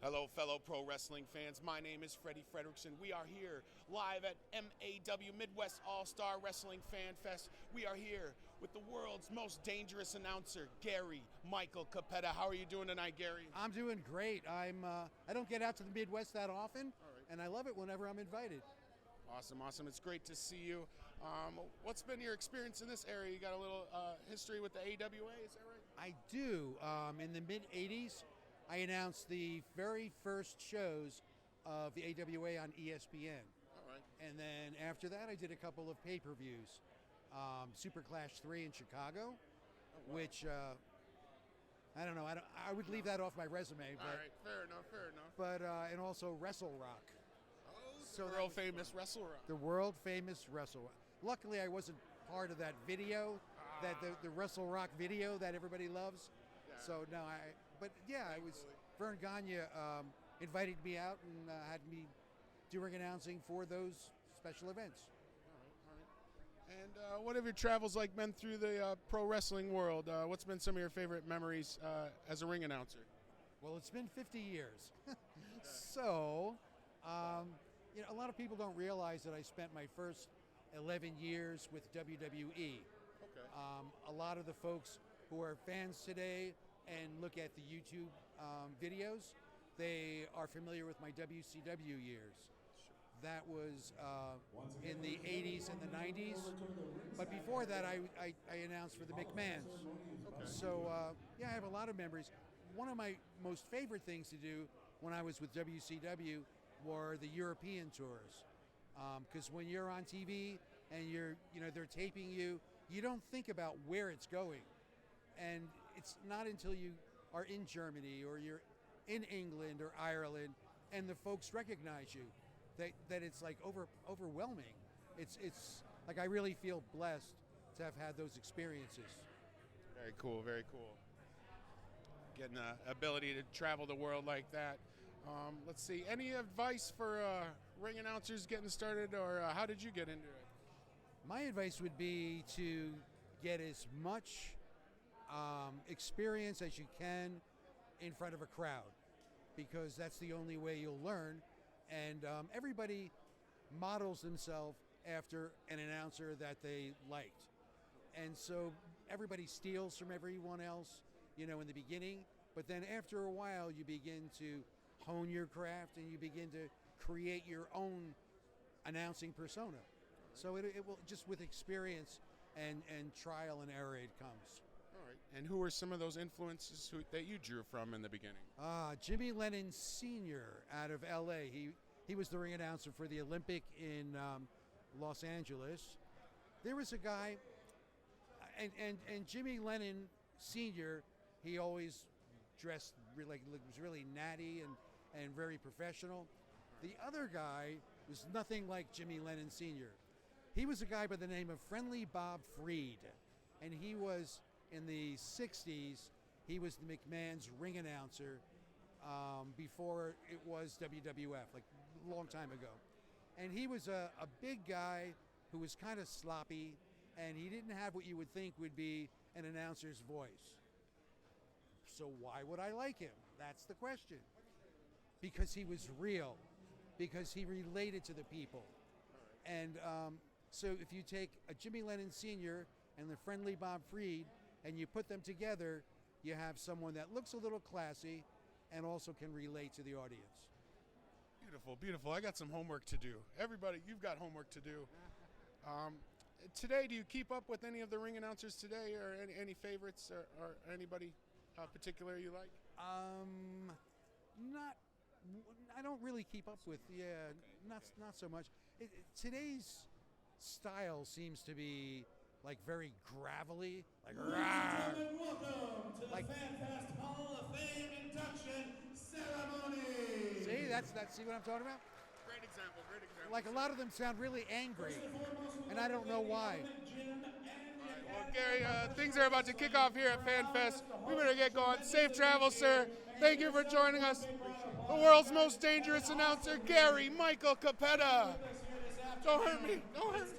Hello, fellow pro wrestling fans. My name is Freddie Frederickson. We are here live at MAW Midwest All-Star Wrestling Fan Fest. We are here with the world's most dangerous announcer, Gary Michael Capetta. How are you doing tonight, Gary? I'm doing great. I don't get out to the Midwest that often, and I love it whenever I'm invited. Awesome, awesome. It's great to see you. What's been your experience in this area? You got a little history with the AWA, is that right? I do. In the mid-'80s, I announced the very first shows of the AWA on ESPN. All right. And then after that, I did a couple of pay-per-views. Super Clash 3 in Chicago, which, I don't know, I would leave that off my resume. But, all right, fair enough, fair enough. But, and also Wrestle Rock. So the world famous Wrestle Rock. The world famous Wrestle Rock. Luckily, I wasn't part of that video, that the Wrestle Rock video that everybody loves. Yeah. So no, I was Vern Gagne invited me out and had me doing announcing for those special events. All right. And what have your travels like been through the pro wrestling world? What's been some of your favorite memories as a ring announcer? Well, it's been 50 years, so a lot of people don't realize that I spent my first 11 years with WWE. Okay. A lot of the folks who are fans today and look at the YouTube videos, they are familiar with my WCW years. That was in the 80s and the 90s. But before that, I announced for the McMahons. Okay. So, I have a lot of memories. One of my most favorite things to do when I was with WCW were the European tours. Because when you're on TV and they're taping you, you don't think about where it's going. And it's not until you are in Germany or you're in England or Ireland and the folks recognize you that it's like overwhelming. It's like I really feel blessed to have had those experiences. Very cool, very cool. Getting the ability to travel the world like that. Let's see, any advice for ring announcers getting started, or how did you get into it? My advice would be to get as much experience as you can in front of a crowd, because that's the only way you'll learn. And everybody models themselves after an announcer that they liked. And so everybody steals from everyone else, in the beginning. But then after a while, you begin to hone your craft and you begin to create your own announcing persona. So it will, just with experience and trial and error, it comes. All right. And who were some of those influences that you drew from in the beginning? Jimmy Lennon Sr. out of L.A. He was the ring announcer for the Olympic in Los Angeles. There was a guy, and Jimmy Lennon Sr., he always dressed was really natty and very professional. The other guy was nothing like Jimmy Lennon Sr. He was a guy by the name of Friendly Bob Freed, and he was in the 60s. He was the McMahon's ring announcer before it was WWF, like a long time ago. And he was a big guy who was kind of sloppy, and he didn't have what you would think would be an announcer's voice. So why would I like him? That's the question. Because he was real, because he related to the people. And so if you take a Jimmy Lennon Sr. and the Friendly Bob Freed and you put them together, you have someone that looks a little classy and also can relate to the audience. Beautiful, beautiful. I got some homework to do. Everybody, you've got homework to do. Today, do you keep up with any of the ring announcers today, or any favorites, or anybody particular you like? Not. I don't really keep up with. Yeah, okay. Not so much. Today's style seems to be like very gravelly, like welcome to the FanFest Hall of Fame induction ceremony. See, that's see what I'm talking about? Great example, great example. Like a lot of them sound really angry, and I don't know why. Well, Gary, things are about to kick off here at FanFest. We better get going. Safe travels, sir. Thank you for joining us. The world's most dangerous announcer, Gary Michael Capetta. Don't hurt me. Don't hurt me.